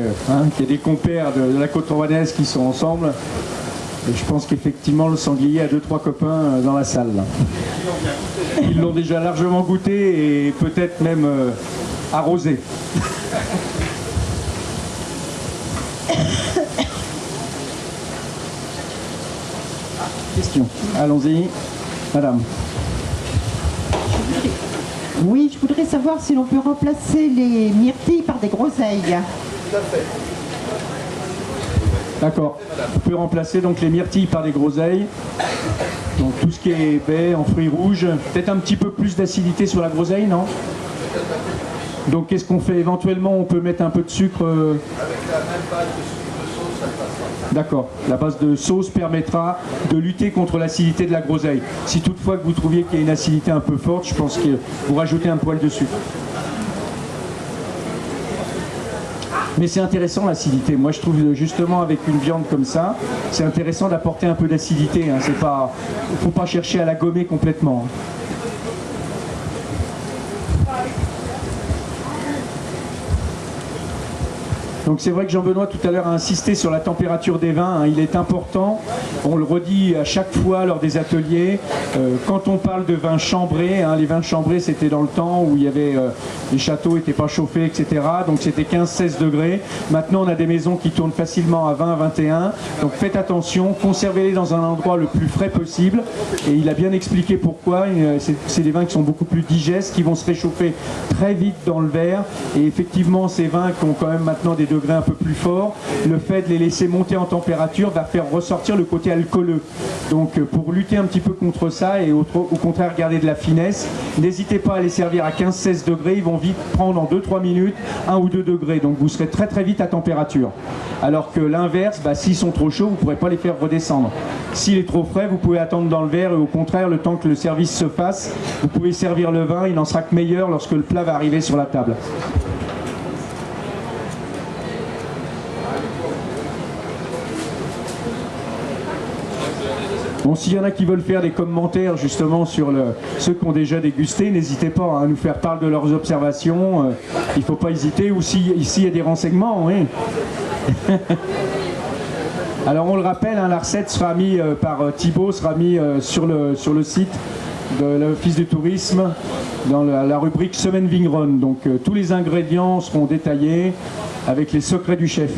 qu'il y a des compères de la côte rouennaise qui sont ensemble. Et je pense qu'effectivement, le sanglier a 2-3 copains dans la salle. Là. Ils l'ont déjà largement goûté et peut-être même arrosé. Question. Allons-y. Madame. Oui, je voudrais savoir si l'on peut remplacer les myrtilles par des groseilles. D'accord. On peut remplacer donc les myrtilles par des groseilles. Donc tout ce qui est baies en fruits rouges. Peut-être un petit peu plus d'acidité sur la groseille, non? Donc qu'est-ce qu'on fait? Éventuellement, on peut mettre un peu de sucre. avec la même base de sauce, ça passe. D'accord. La base de sauce permettra de lutter contre l'acidité de la groseille. Si toutefois que vous trouviez qu'il y a une acidité un peu forte, je pense que vous rajoutez un poil de sucre. Mais c'est intéressant l'acidité. Moi je trouve justement avec une viande comme ça, c'est intéressant d'apporter un peu d'acidité. Hein. C'est pas, faut pas chercher à la gommer complètement. Donc c'est vrai que Jean-Benoît tout à l'heure a insisté sur la température des vins, hein. Il est important, on le redit à chaque fois lors des ateliers, quand on parle de vins chambrés, hein, les vins chambrés c'était dans le temps où il y avait, les châteaux n'étaient pas chauffés, etc. Donc c'était 15-16 degrés. Maintenant on a des maisons qui tournent facilement à 20-21. Donc faites attention, conservez-les dans un endroit le plus frais possible. Et il a bien expliqué pourquoi. C'est des vins qui sont beaucoup plus digestes, qui vont se réchauffer très vite dans le verre. Et effectivement ces vins qui ont quand même maintenant des degrés un peu plus forts, le fait de les laisser monter en température va faire ressortir le côté alcooleux. Donc pour lutter un petit peu contre ça et au contraire garder de la finesse, n'hésitez pas à les servir à 15-16 degrés, ils vont vite prendre en 2-3 minutes 1 ou 2 degrés, donc vous serez très très vite à température. Alors que l'inverse, s'ils sont trop chauds, vous ne pourrez pas les faire redescendre. S'il est trop frais, vous pouvez attendre dans le verre et au contraire, le temps que le service se fasse, vous pouvez servir le vin, il n'en sera que meilleur lorsque le plat va arriver sur la table. Bon, s'il y en a qui veulent faire des commentaires justement sur ceux qui ont déjà dégusté, n'hésitez pas à nous faire part de leurs observations. Il ne faut pas hésiter. Ou si ici il y a des renseignements, oui. Alors on le rappelle, hein, la recette sera mise par Thibaut, sera mise sur le site de l'Office du tourisme dans la rubrique Semaine Vigneronne. Donc tous les ingrédients seront détaillés avec les secrets du chef.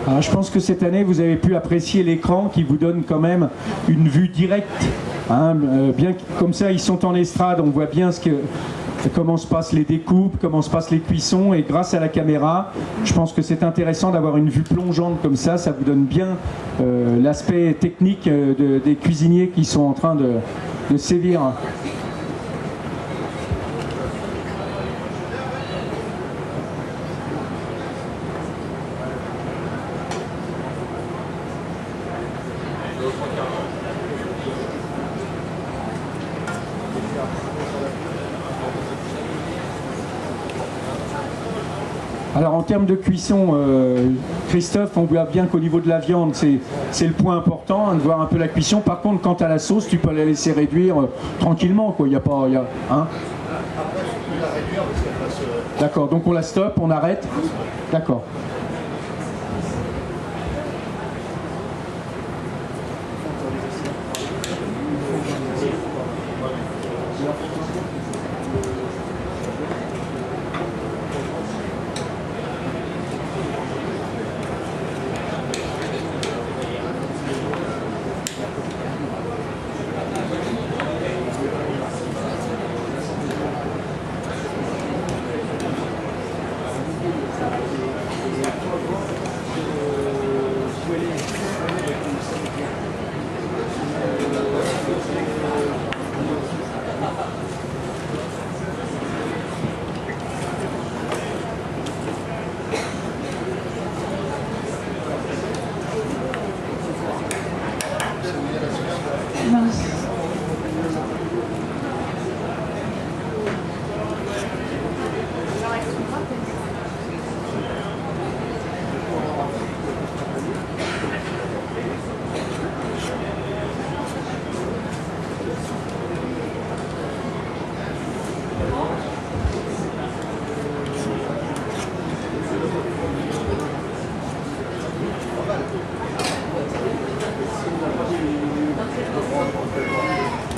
Alors, je pense que cette année, vous avez pu apprécier l'écran qui vous donne quand même une vue directe. Hein, bien comme ça, ils sont en estrade, on voit bien comment se passent les découpes, comment se passent les cuissons, et grâce à la caméra, je pense que c'est intéressant d'avoir une vue plongeante comme ça vous donne bien l'aspect technique des cuisiniers qui sont en train de sévir. Alors en termes de cuisson, Christophe, on voit bien qu'au niveau de la viande, c'est le point important, hein, de voir un peu la cuisson. Par contre, quant à la sauce, tu peux la laisser réduire tranquillement, quoi. Il y a pas, hein. Après, il faut plus la réduire parce qu'elle va se... D'accord, donc on la stoppe, on arrête. D'accord.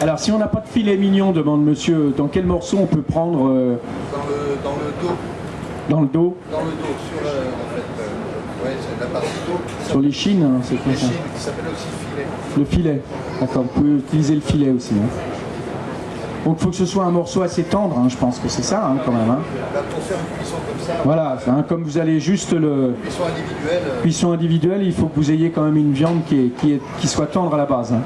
Alors, si on n'a pas de filet mignon, demande monsieur, dans quel morceau on peut prendre Dans le dos. dans le dos? Dans le dos, sur le, en fait, ouais, c'est la partie dos. Sur les chines, hein, c'est quoi Les ça? chines, qui s'appelle aussi filet. Le filet. D'accord, vous pouvez utiliser le filet aussi. Hein. Donc il faut que ce soit un morceau assez tendre, hein, je pense que c'est ça hein, quand même. Hein. Là, pour faire une cuisson comme ça, Voilà, hein, comme vous allez juste le cuisson individuelle, cuisson individuelle, il faut que vous ayez quand même une viande qui soit tendre à la base. Hein.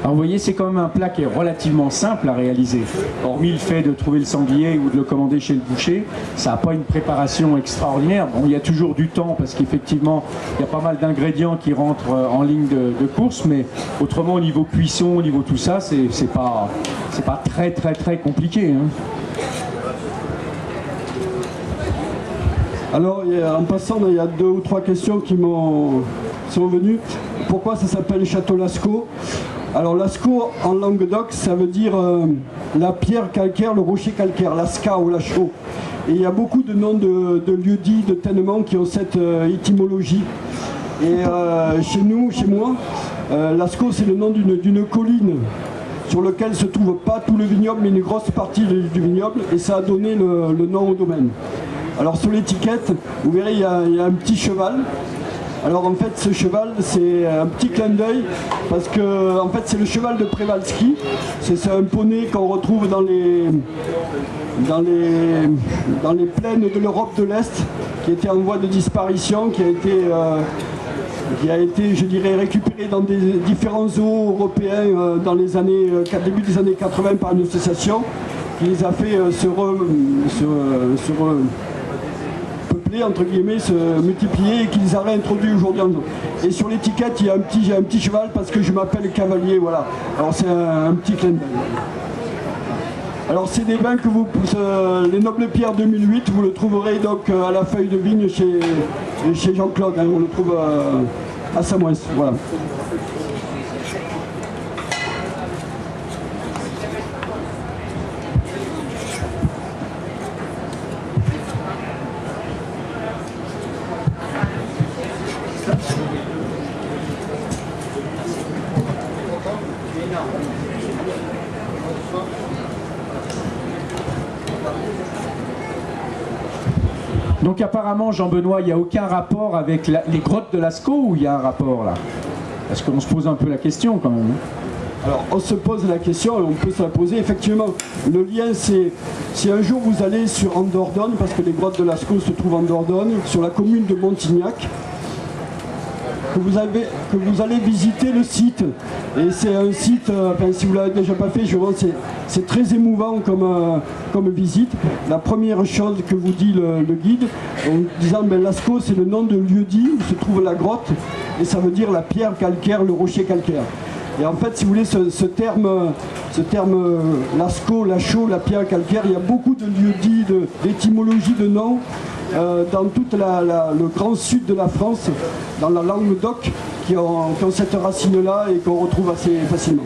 Alors vous voyez, c'est quand même un plat qui est relativement simple à réaliser. Hormis le fait de trouver le sanglier ou de le commander chez le boucher, ça n'a pas une préparation extraordinaire. Bon, il y a toujours du temps parce qu'effectivement, il y a pas mal d'ingrédients qui rentrent en ligne de course, mais autrement, au niveau cuisson, au niveau tout ça, c'est pas très compliqué. Hein. Alors, en passant, il y a 2 ou 3 questions qui sont venues. Pourquoi ça s'appelle Château Lascaux? Alors, Lascaux, en Languedoc, ça veut dire la pierre calcaire, le rocher calcaire, Lasca ou Lachaux. Et il y a beaucoup de noms de lieux-dits, de tènements qui ont cette étymologie. Et chez moi, Lascaux, c'est le nom d'une colline sur laquelle se trouve pas tout le vignoble, mais une grosse partie du vignoble, et ça a donné le nom au domaine. Alors sur l'étiquette, vous verrez, il y a un petit cheval. Alors en fait, ce cheval, c'est un petit clin d'œil, parce que en fait, c'est le cheval de Przewalski. C'est un poney qu'on retrouve dans les plaines de l'Europe de l'Est, qui était en voie de disparition, qui a été, je dirais, récupéré dans des différents zoos européens dans les début des années 80 par une association qui les a fait se peupler, entre guillemets, se multiplier et qui les a réintroduits aujourd'hui. Et sur l'étiquette, il y a un petit cheval parce que je m'appelle Cavalier, voilà. Alors c'est un petit clin d'œil. Alors c'est des vins que les Nobles Pierres 2008, vous le trouverez donc à la feuille de vigne chez Jean-Claude, hein, on le trouve à Samoëns, voilà. Donc apparemment, Jean-Benoît, il n'y a aucun rapport avec les grottes de Lascaux, ou il y a un rapport là? Parce qu'on se pose un peu la question quand même. Alors on se pose la question, et on peut se la poser. Effectivement, le lien c'est, si un jour vous allez en Dordogne, parce que les grottes de Lascaux se trouvent en Dordogne, sur la commune de Montignac, que vous allez visiter le site. Et c'est un site, si vous ne l'avez déjà pas fait, je pense que c'est très émouvant comme visite. La première chose que vous dit le guide, en disant Lascaux, c'est le nom de lieu-dit où se trouve la grotte, et ça veut dire la pierre calcaire, le rocher calcaire. Et en fait, si vous voulez, ce terme Lascaux, Lachaux, la pierre calcaire, il y a beaucoup de lieux-dits, d'étymologie de noms dans tout le grand sud de la France, dans la Languedoc, qui ont cette racine-là et qu'on retrouve assez facilement.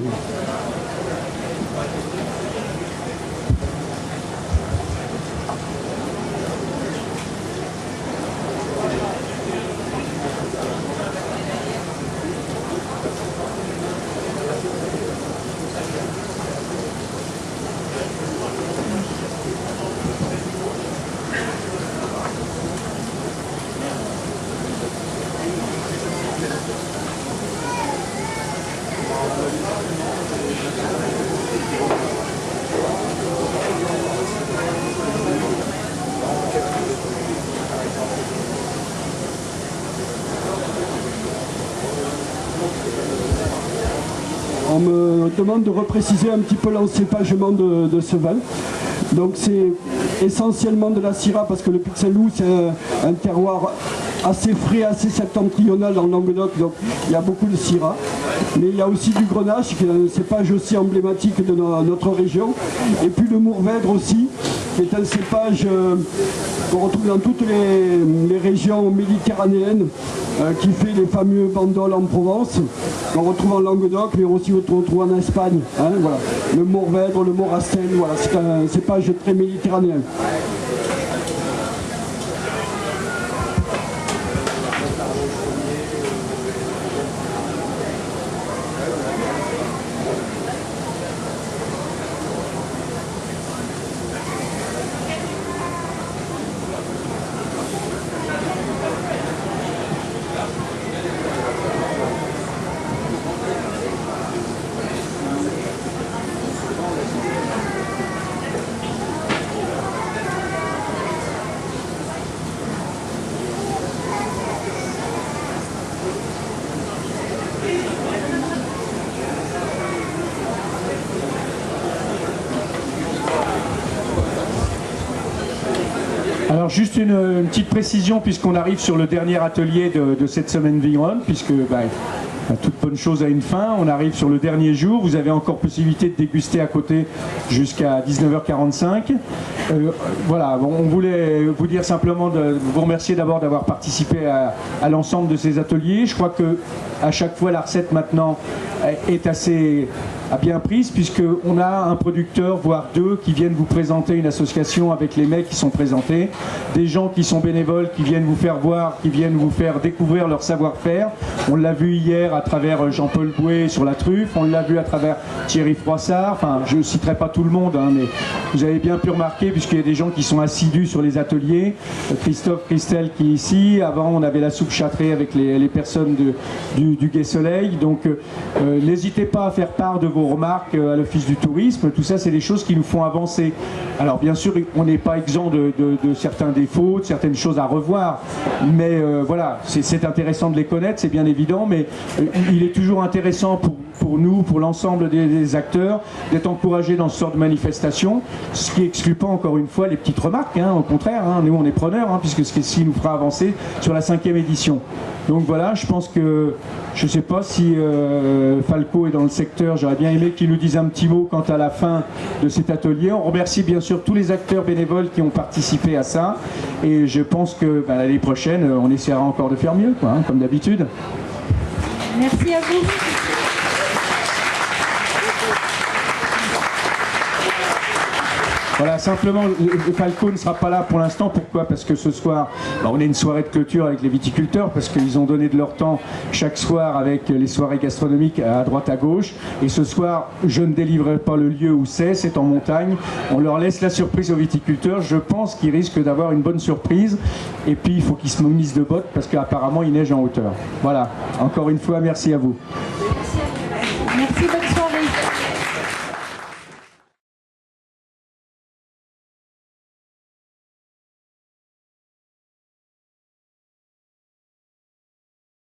on me demande de repréciser un petit peu l'encépagement de ce vin. Donc c'est essentiellement de la Syrah parce que le Puy de Saint-Loup c'est un terroir assez frais, assez septentrional en Languedoc, donc il y a beaucoup de Syrah. Mais il y a aussi du Grenache, qui est un cépage aussi emblématique de notre région. Et puis le Mourvèdre aussi, qui est un cépage qu'on retrouve dans toutes les régions méditerranéennes, qui fait les fameux bandoles en Provence, qu'on retrouve en Languedoc, mais aussi on retrouve en Espagne. Hein, voilà. Le Mourvèdre, le Morastel, voilà, c'est un cépage très méditerranéen. Alors juste une petite précision puisqu'on arrive sur le dernier atelier de cette semaine Vigneronne, puisque toute bonne chose a une fin, on arrive sur le dernier jour, vous avez encore possibilité de déguster à côté jusqu'à 19h45. Voilà, bon, on voulait vous dire simplement de vous remercier d'abord d'avoir participé à l'ensemble de ces ateliers. Je crois que à chaque fois la recette maintenant est assez bien prise puisqu'on a un producteur, voire deux, qui viennent vous présenter une association avec les mecs qui sont présentés, des gens qui sont bénévoles, qui viennent vous faire voir, qui viennent vous faire découvrir leur savoir-faire. On l'a vu hier à travers Jean-Paul Bouet sur la truffe, on l'a vu à travers Thierry Froissart, enfin je ne citerai pas tout le monde, hein, mais vous avez bien pu remarquer puisqu'il y a des gens qui sont assidus sur les ateliers, Christophe, Christelle qui est ici, avant on avait la soupe châtrée avec les personnes du Gai Soleil, donc n'hésitez pas à faire part de vos remarques à l'Office du tourisme, tout ça c'est des choses qui nous font avancer. Alors bien sûr on n'est pas exempt de certains défauts, de certaines choses à revoir, mais voilà, c'est intéressant de les connaître, c'est bien évident, mais il est toujours intéressant pour nous, pour l'ensemble des acteurs, d'être encouragés dans ce genre de manifestation, ce qui n'exclut pas encore une fois les petites remarques, hein, au contraire, hein, nous on est preneurs, hein, puisque ce qui nous fera avancer sur la 5e édition. Donc voilà, je pense que, je ne sais pas si Falco est dans le secteur, j'aurais bien aimé qu'il nous dise un petit mot quant à la fin de cet atelier. On remercie bien sûr tous les acteurs bénévoles qui ont participé à ça, et je pense que l'année prochaine, on essaiera encore de faire mieux, quoi, hein, comme d'habitude. Merci à vous. Voilà, simplement, Falco ne sera pas là pour l'instant. Pourquoi? Parce que ce soir, on a une soirée de clôture avec les viticulteurs, parce qu'ils ont donné de leur temps chaque soir avec les soirées gastronomiques à droite à gauche. Et ce soir, je ne délivrerai pas le lieu où c'est en montagne. On leur laisse la surprise aux viticulteurs. Je pense qu'ils risquent d'avoir une bonne surprise. Et puis, il faut qu'ils se munissent de bottes, parce qu'apparemment, il neige en hauteur. Voilà, encore une fois, merci à vous. Merci, bonne soirée.